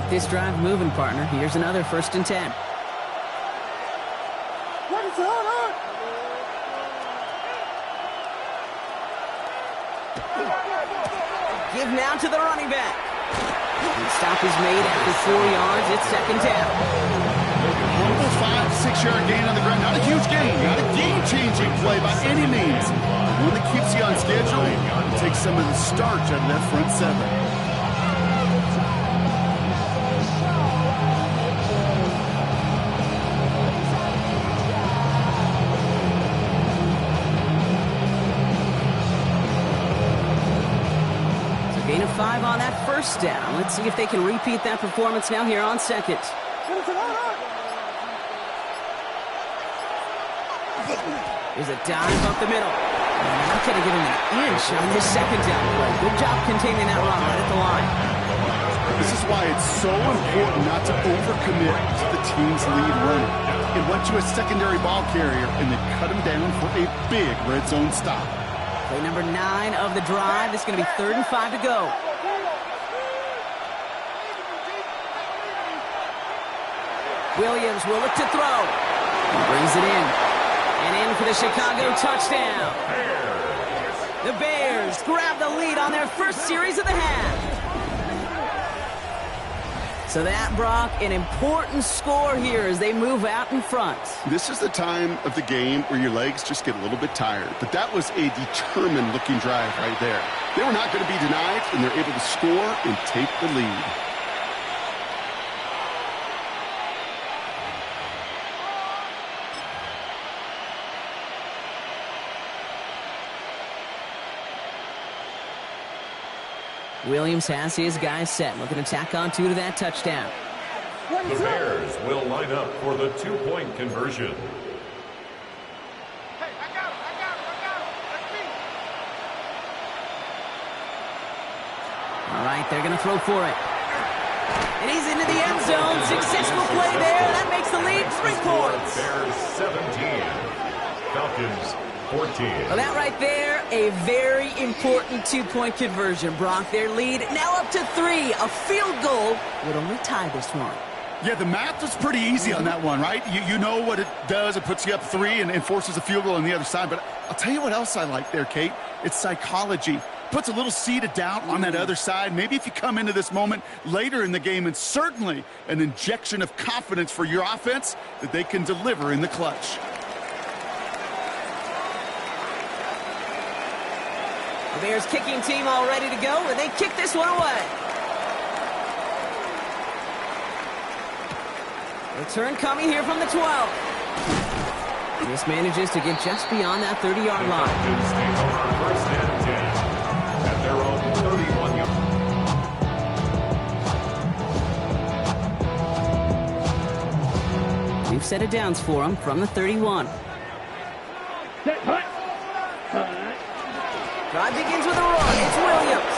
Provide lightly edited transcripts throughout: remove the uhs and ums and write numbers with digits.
Keep this drive moving, partner. Here's another 1st and 10. Give now to the running back. The stop is made after 4 yards. It's 2nd down. Almost 5 to 6 yard gain on the ground. Not a huge gain. Not a game-changing play by any means. One that keeps you on schedule and takes some of the starch out of that front 7. Gain of 5 on that 1st down. Let's see if they can repeat that performance now here on 2nd. Here's a dive up the middle. And I'm going to give him an inch on this 2nd down play. Good job containing that run right at the line. This is why it's so important not to overcommit to the team's lead runner. It went to a secondary ball carrier, and they cut him down for a big red zone stop. Play number 9 of the drive. This is going to be 3rd and 5 to go. Williams will look to throw. He brings it in. And in for the Chicago touchdown. The Bears grab the lead on their 1st series of the half. So that, Brock, an important score here as they move out in front. This is the time of the game where your legs just get a little bit tired. But that was a determined-looking drive right there. They were not going to be denied, and they're able to score and take the lead. Williams has his guys set, looking to tack on 2 to that touchdown. The Bears will line up for the 2-point conversion. All right, they're going to throw for it. And he's into the end zone. Successful play there. That makes the lead 3 points. Bears 17. Falcons 14. Well, that right there, a very important 2-point conversion, Brock. Their lead now up to 3. A field goal would only tie this one. Yeah, the math was pretty easy on that one, right? You know what it does. It puts you up 3 and forces a field goal on the other side. But I'll tell you what else I like there, Kate. It's psychology. Puts a little seed of doubt on that other side. Maybe if you come into this moment later in the game, and certainly an injection of confidence for your offense that they can deliver in the clutch. The Bears kicking team all ready to go, and they kick this one away. Return coming here from the 12. This manages to get just beyond that 30-yard line. First and 10 at their own 31 yard. We've set it downs for them from the 31. Drive begins with a run. It's Williams.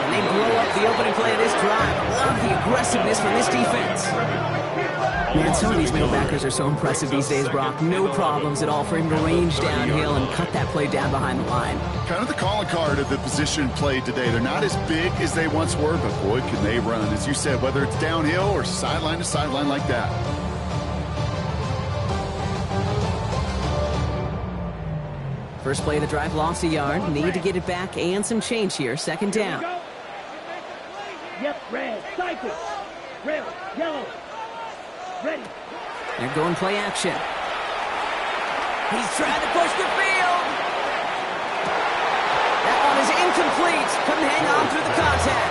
And they blow up the opening play of this drive. Love the aggressiveness from this defense. Man, some of these middlebackers are so impressive these days, Brock. No problems at all for him to range downhill and cut that play down behind the line. Kind of the calling card of the position played today. They're not as big as they once were, but boy, can they run. As you said, whether it's downhill or sideline to sideline like that. First play of the drive, lost a yard. Need to get it back and some change here. 2nd down. Yep, red, cycle. Red, yellow. Ready. They're going play action. He's trying to push the field. That one is incomplete. Couldn't hang on through the contact.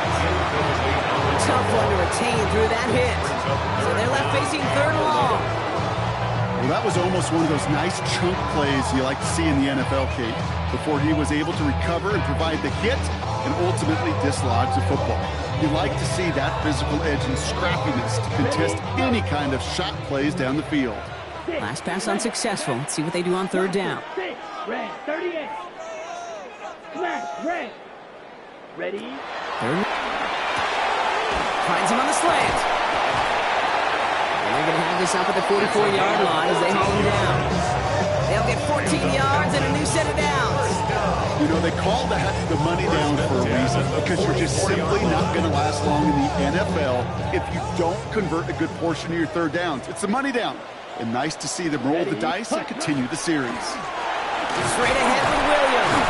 Tough one to retain through that hit. So they're left facing 3rd and long. Well, that was almost one of those nice chunk plays you like to see in the NFL, Kate, before he was able to recover and provide the hit and ultimately dislodge the football. You like to see that physical edge and scrappiness to contest any kind of shot plays down the field. Last pass unsuccessful. Let's see what they do on 3rd down. Red, 38. Smash, red. Ready. 3rd. Finds him on the slant. And they're going to have this up at the 44-yard line as they haul him down. They'll get 14 yards and a new set of downs. You know, they call that the money down for a reason, because you're just simply not going to last long in the NFL if you don't convert a good portion of your third downs. It's the money down. And nice to see them roll the dice and continue the series. Straight ahead with Williams.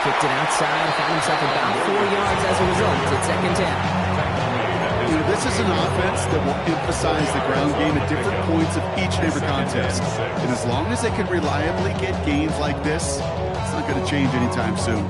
Kicked it outside, found himself about 4 yards as a result. It's second down. You know, this is an offense that will emphasize the ground game at different points of each and every contest. And as long as they can reliably get gains like this, it's not going to change anytime soon.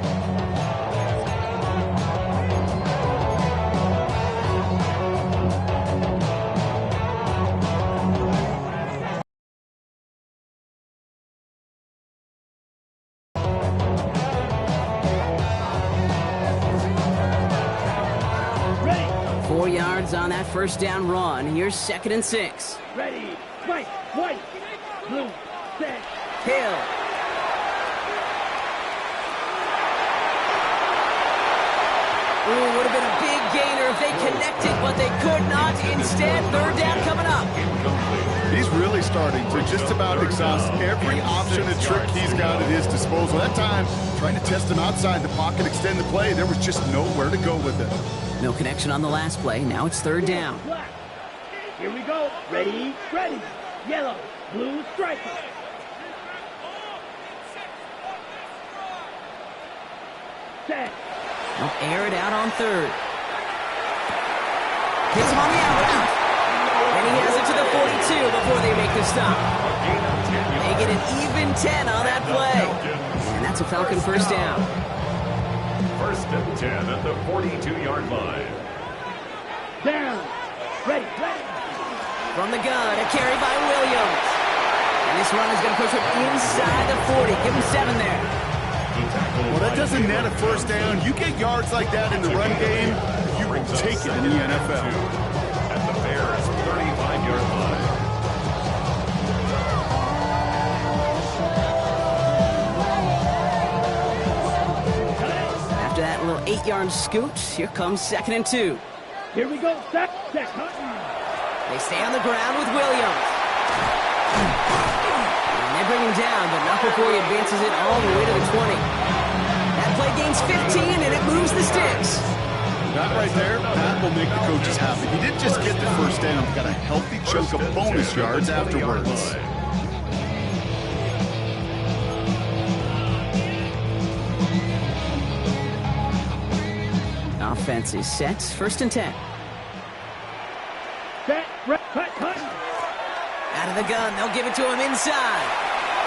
Ready. 4 yards on that first down run. Here's 2nd and 6. Ready. White. White. Blue. Set. Hill. Ooh, would have been a big gainer if they connected, but they could not. Instead, third down coming up. He's really starting to just about exhaust every option and trick he's got at his disposal. That time, trying to test him outside the pocket, extend the play, there was just nowhere to go with it. No connection on the last play. Now it's third down. Black. Here we go. Ready. Ready. Yellow. Blue striker. Set. They'll air it out on third. Hits him on the out route. And he has it to the 42 before they make the stop. They get an even 10 on that play. And that's a Falcon first down. 1st and 10 at the 42-yard line. Down. Ready. Ready. From the gun, a carry by Williams. And this run is going to push him inside the 40. Give him 7 there. Well, that doesn't net a first down. You get yards like that in the run game, you will take it in the NFL. At the Bears' 35-yard line. After that little 8-yard scoot, here comes 2nd and 2. Here we go. Set. Set. Hunting. They stay on the ground with Williams. And they bring him down, but not before he advances it all the way to the 20. That play gains 15, and it moves the sticks. That right there, that will make the coaches happy. He didn't just get the first down, he got a healthy chunk of bonus yards afterwards. Offense is set. 1st and 10. Set. Cut. Cut. Out of the gun, they'll give it to him inside.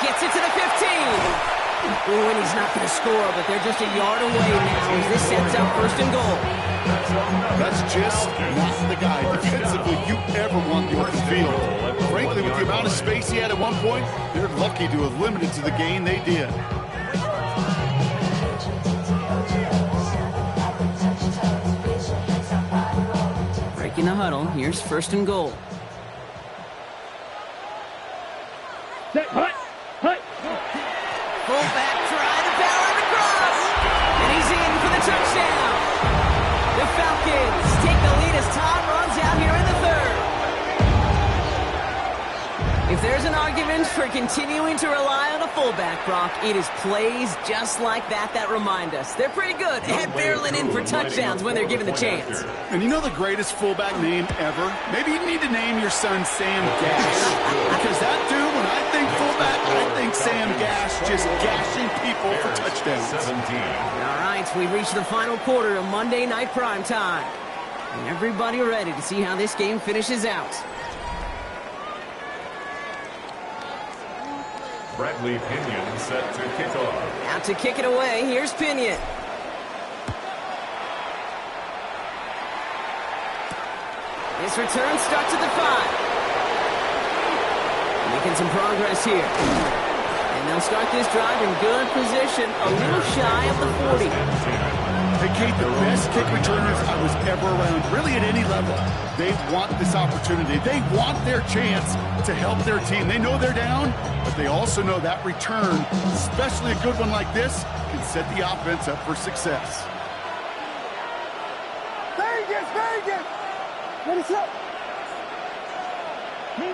Gets it to the 15. Ooh, and he's not going to score, but they're just a yard away now as this sets up 1st and goal. That's just not the guy defensively you ever want the open field. Frankly, with the amount of space he had at one point, they're lucky to have limited to the gain they did. Breaking the huddle, here's 1st and goal. Set. Hut. Hut. Fullback try to barrel it across. And he's in for the touchdown. The Falcons take the lead as time runs out here in the 3rd. If there's an argument for continuing to rely on a fullback, Brock, it is plays just like that remind us. They're pretty good at barreling in for touchdowns when they're given the chance. And you know the greatest fullback name ever? Maybe you need to name your son Sam Gash. Because that dude, when I think fullback, I think Sam Gash just gashing people for touchdowns. 17. All right, we've reached the final quarter of Monday Night Prime Time. And everybody ready to see how this game finishes out. Bradley Pinion set to kick off. Out to kick it away, here's Pinion. This return starts at the 5. Making some progress here. And they'll start this drive in good position, a little shy of the 40. Hey, Kate, the best kick returners I was ever around, really at any level, they want this opportunity. They want their chance to help their team. They know they're down, but they also know that return, especially a good one like this, can set the offense up for success. Vegas! Vegas! What is up? Me.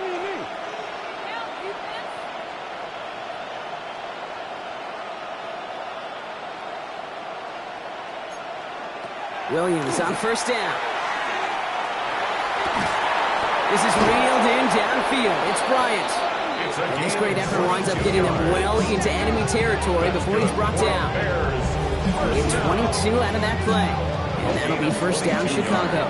Williams on first down. This is reeled in downfield. It's Bryant. And this great effort winds up getting them well into enemy territory before he's brought down. Get 22 out of that play. And that'll be first down Chicago.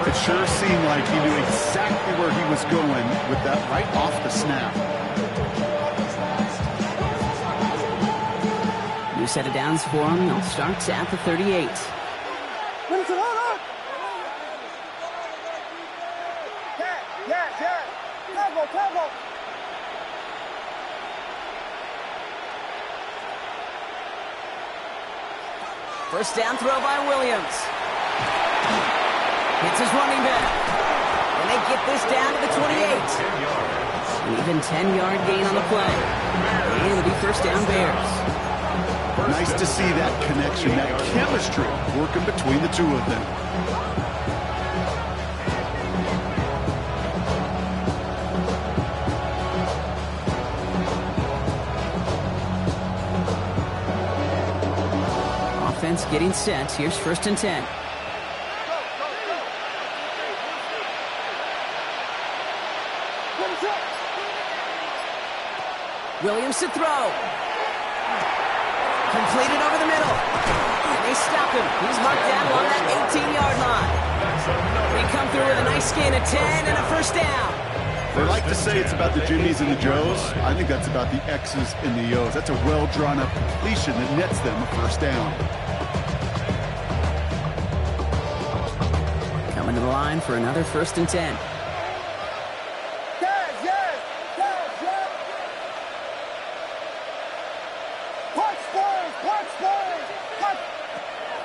It sure seemed like he knew exactly where he was going with that right off the snap. New set of downs for him. They'll start at the 38. Tempo. First down throw by Williams. Hits his running back. And they get this down to the 28. An even 10-yard gain on the play. And it'll be first down Bears. Nice to see that connection, that chemistry working between the two of them. Offense getting set. Here's first and 10. Williams to throw. Completed over the middle. And they stop him. He's marked down along that 18-yard line. They come through with a nice gain of 10 and a first down. They like to say it's about the Jimmies and the Joes. I think that's about the X's and the O's. That's a well-drawn-up completion that nets them a first down. Coming to the line for another first and 10.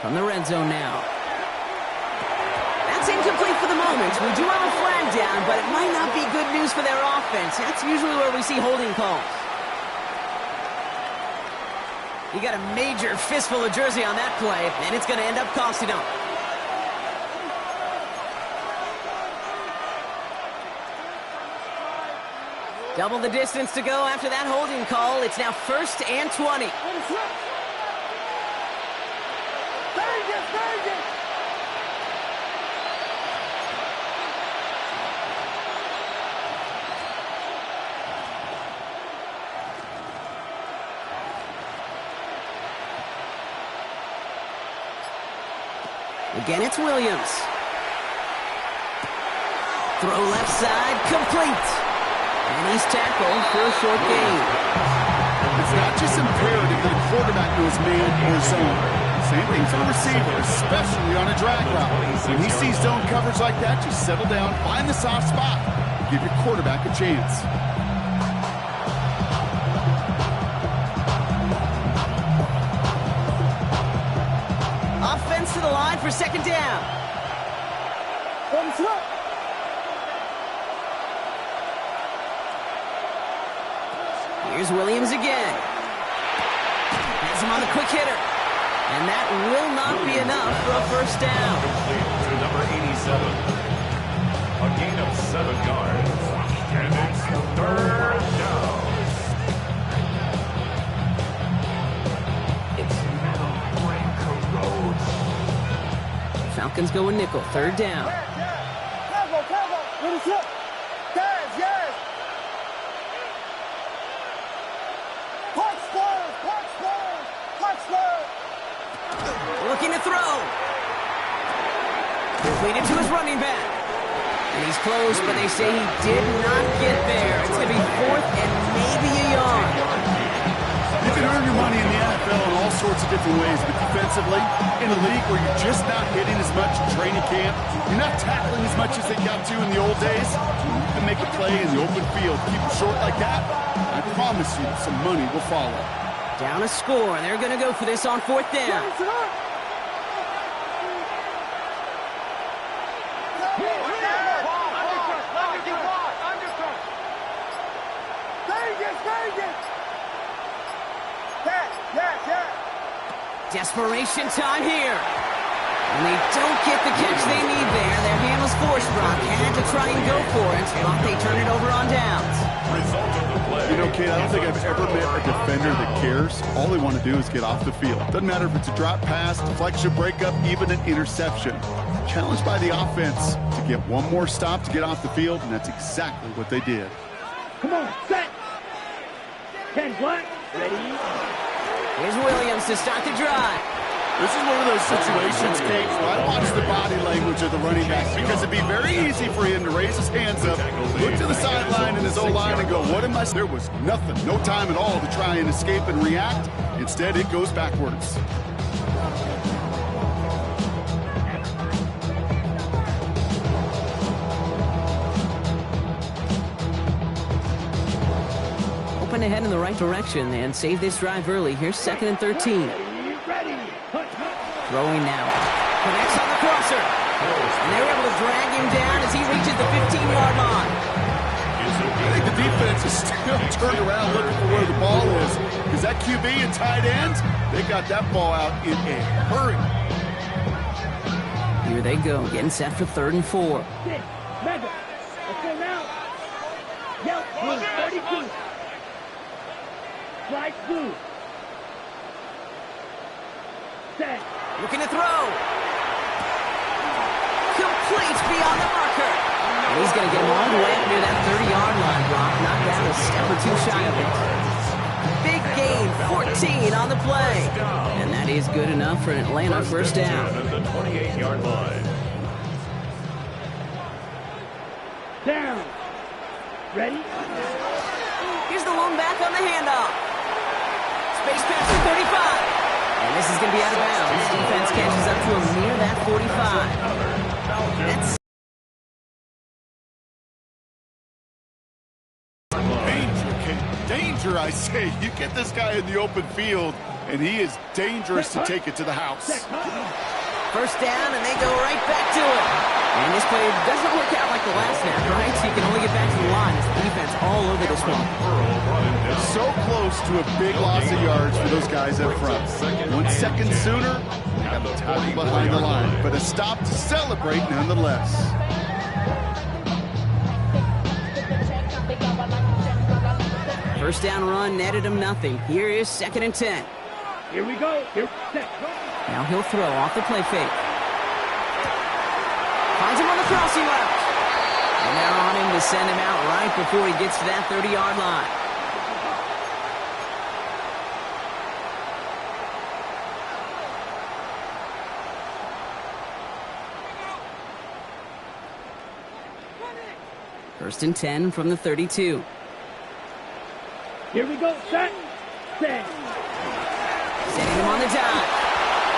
From the red zone now. That's incomplete for the moment. We do have a flag down, but it might not be good news for their offense. That's usually where we see holding calls. You got a major fistful of jersey on that play, and it's going to end up costing them. Double the distance to go after that holding call. It's now first and 20. Again, it's Williams. Throw left side, complete. And he's tackled for a short gain. It's not just imperative that a quarterback knows man or zone. Same thing for the receiver, especially on a drag route. When he sees zone coverage like that, just settle down, find the soft spot. Give your quarterback a chance. Offense to the line for second down. Here's Williams again. Has him on the quick hitter. And that will not be enough for a first down. Complete to number 87. A gain of 7 yards. And it's third down. It's metal brain corrodes. Falcons go a nickel, third down. Looking to throw. Completed to his running back. And he's close, but they say he did not get there. It's going to be fourth and maybe a yard. You can earn your money in the NFL in all sorts of different ways, but defensively, in a league where you're just not hitting as much in training camp, you're not tackling as much as they got to in the old days, you can make a play in the open field. Keep it short like that, I promise you some money will follow. Down a score. They're going to go for this on fourth down. Desperation time here. And they don't get the catch they need there. Their hand was forced, Brock. Had to try and go for it, but they turn it over on downs. Result of the play. You know, Kate, I don't think I've ever met a defender that cares. All they want to do is get off the field. Doesn't matter if it's a drop pass, deflection, breakup, even an interception. Challenged by the offense to get one more stop to get off the field, and that's exactly what they did. Come on, set. 10 black, ready. Here's Williams to start the drive. This is one of those situations, Kate, where I watch the body language of the running back because it'd be very easy for him to raise his hands up, look to the sideline in his O-line and go, what am I? There was nothing, no time at all to try and escape and react. Instead, it goes backwards. Open ahead in the right direction and save this drive early. Here's 2nd and 13. Ready. Throwing now. Connects on the crosser. And they were able to drag him down as he reaches the 15-yard line. I think the defense is still turned around looking for where the ball is. Because that QB and tight ends, they got that ball out in a hurry. Here they go, getting set for 3rd and 4. Mega. Let's go now. Yelp, blue, 32. Slide blue. Set. Looking to throw. Complete beyond the marker. And he's going to get him all the way up near that 30-yard line, Brock. Knocked down a step or two shy of it. Big gain, 14 on the play. And that is good enough for an Atlanta first down. At the 28-yard line. Down. Ready? Here's the lone back on the handoff. Space pass to 35. And this is going to be out of bounds. Defense catches up to him near that 45. That's Danger, I say. You get this guy in the open field, and he is dangerous to take it to the house. first down, and they go right back to it. And this play doesn't work out like the last snap, right? So you can only get back to the line. It's the defense all over this one. So close to a big loss of yards for those guys up front. 1 second sooner, got the tackle behind the line. But a stop to celebrate nonetheless. First down run netted him nothing. Here is 2nd and 10. Here we go. Here, set, go. Now he'll throw off the play fake. Finds him on the crossing route. And they're on him to send him out right before he gets to that 30-yard line. First and 10 from the 32. Here we go. Set. Set. Setting him on the dive.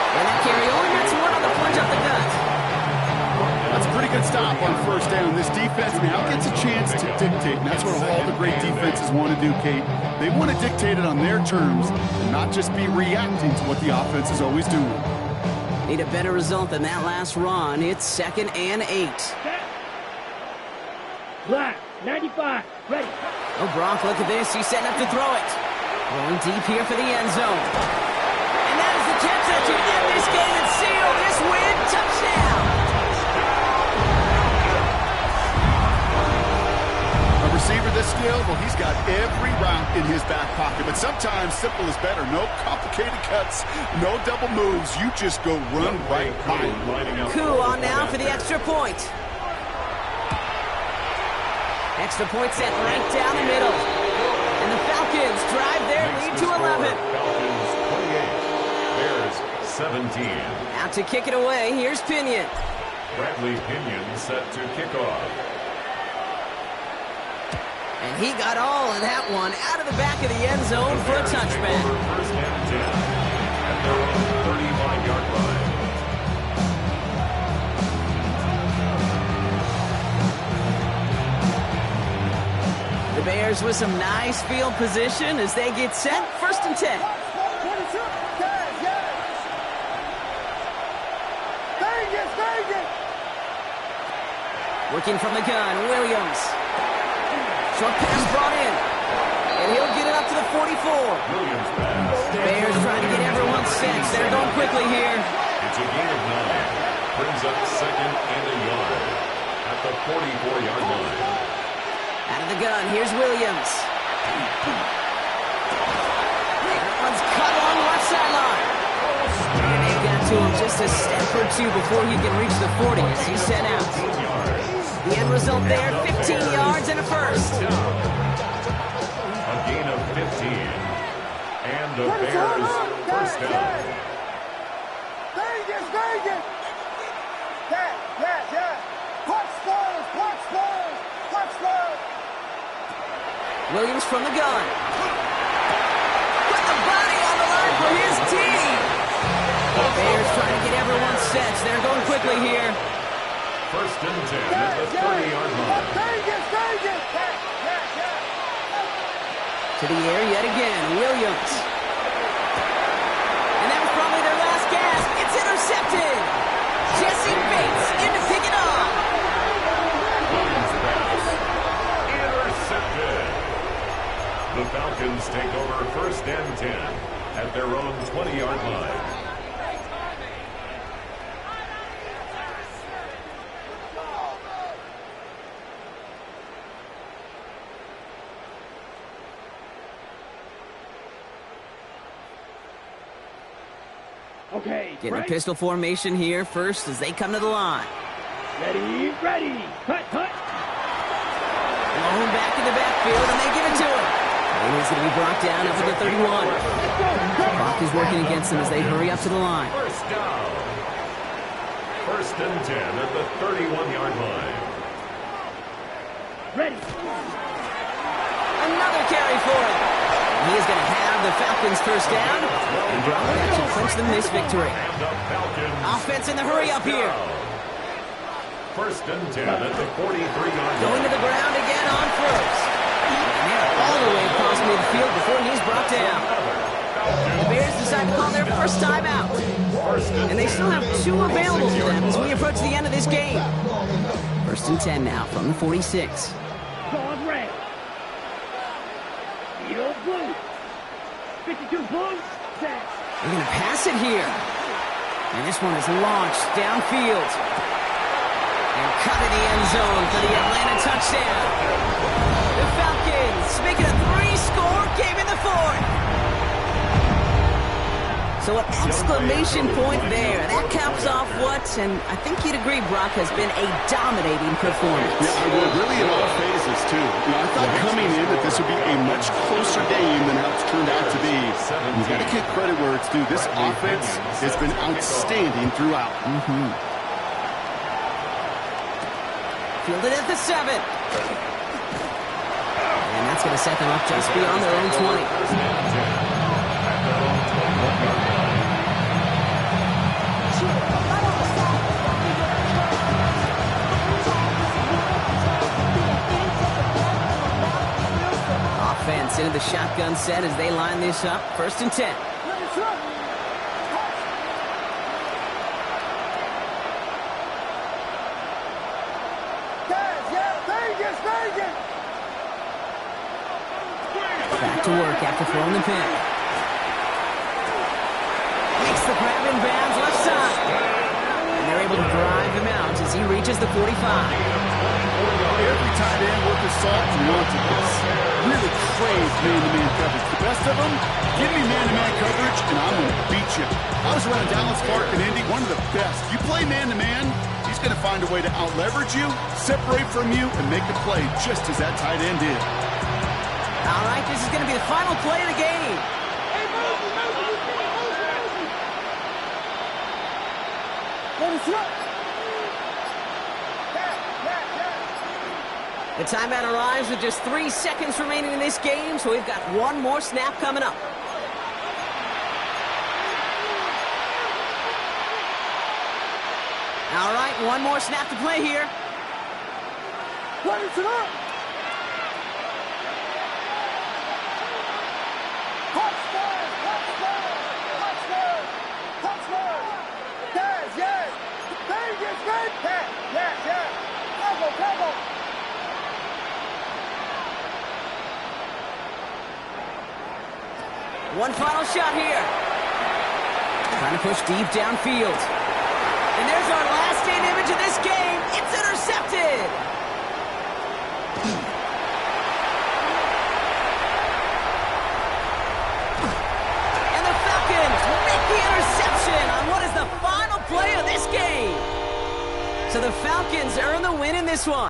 And that carry over. That's one on the punch up the gut. That's a pretty good stop on first down. This defense now gets a chance to dictate, and that's what all the great defenses want to do, Kate. They want to dictate it on their terms and not just be reacting to what the offense is always doing. Need a better result than that last run. It's 2nd and 8. Set. Black. 95. Ready. Oh, Brock, look at this. He's setting up to throw it. Going deep here for the end zone. And that is the catch that you end this game and seal this win. Touchdown. A receiver this skilled, well, he's got every route in his back pocket. But sometimes simple is better. No complicated cuts, no double moves. You just go run right by him. Coup on now for the extra point. Extra point set right down the middle. And the Falcons drive their lead to 11. Falcons 28, Bears 17. Out to kick it away, here's Pinion. Bradley Pinion set to kick off. And he got all of that one out of the back of the end zone for a touchback. First and 10 at their own 35-yard line. The Bears with some nice field position as they get set. First and 10. 22. Vegas. Working from the gun, Williams. Short pass brought in. And he'll get it up to the 44. Williams pass. Bears trying to get everyone set. They're going quickly here. It's a gain of 9. brings up 2nd and a yard at the 44-yard line. Out of the gun, here's Williams. That one's cut along the left sideline. And they got to him just a step or two before he can reach the 40 as he's sent out. The end result there, 15 yards and a first. A gain of 15. And the Bears first down. Vegas, Vegas! Yeah. Clutch spoilers, clutch spoilers, clutch spoilers! Williams from the gun. Put the body on the line for his team. The Bears trying to get everyone set. They're going quickly here. First and 10 at the 30-yard line. Vegas! Yeah. To the air yet again, Williams. And that was probably their last gasp. It's intercepted. Jesse Bates in to pick it off. Williams pass. Intercepted. The Falcons take over first and 10 at their own 20-yard line. Okay, Getting a break. pistol formation here first as they come to the line. Ready. Cut. Blown back in the backfield, and they give it to him. And he's going to be brought down up to the 31. Clock is working against them as they hurry up to the line. First down. First and 10 at the 31-yard line. Ready. Another carry for him. He is going to have the Falcons first down, and that should clinch them this victory. And the Falcons Offense in the hurry up here. First and 10 at the 43-yard line. Going to the ground again on first. And they're all the way across midfield before he's brought down. The Bears decide to call their first time out. And they still have 2 available to them as we approach the end of this game. First and 10 now from the 46. Going red. Field blue. 52 blue. Set. They're going to pass it here. And this one is launched downfield. And cut in the end zone for the Atlanta touchdown. The Falcons making a 3-score game in the 4th. So an exclamation point there. That caps off what, and I think you'd agree, Brock, has been a dominating performance. Yeah, I would. Really in all phases, too. I thought coming in that this would be a much closer game than how it's turned out to be. You've got to give credit where it's due. This offense has been outstanding throughout. Fielded at the 7. And that's going to set them up just beyond their own 20. Offense into the shotgun set as they line this up. First and 10. Vegas! Back to work after throwing the pin. Makes the grab in bounds left side. And they're able to drive him out as he reaches the 45. Every tight end worth his salt wanted this. Really crave man-to-man coverage. The best of them, give me man-to-man coverage, and I'm going to beat you. I was running Dallas Clark and Indy, one of the best. You play man-to-man, he's going to find a way to out-leverage you, separate from you, and make the play just as that tight end did. All right, this is going to be the final play of the game. The timeout arrives with just 3 seconds remaining in this game, so we've got one more snap coming up. All right, one more snap to play here. What is it up? Yes. Vegas, yes. Cover. One final shot here. Trying to push deep downfield. And there's our last stand image of this game. It's intercepted. And the Falcons make the interception on what is the final play of this game. So the Falcons earn the win in this one.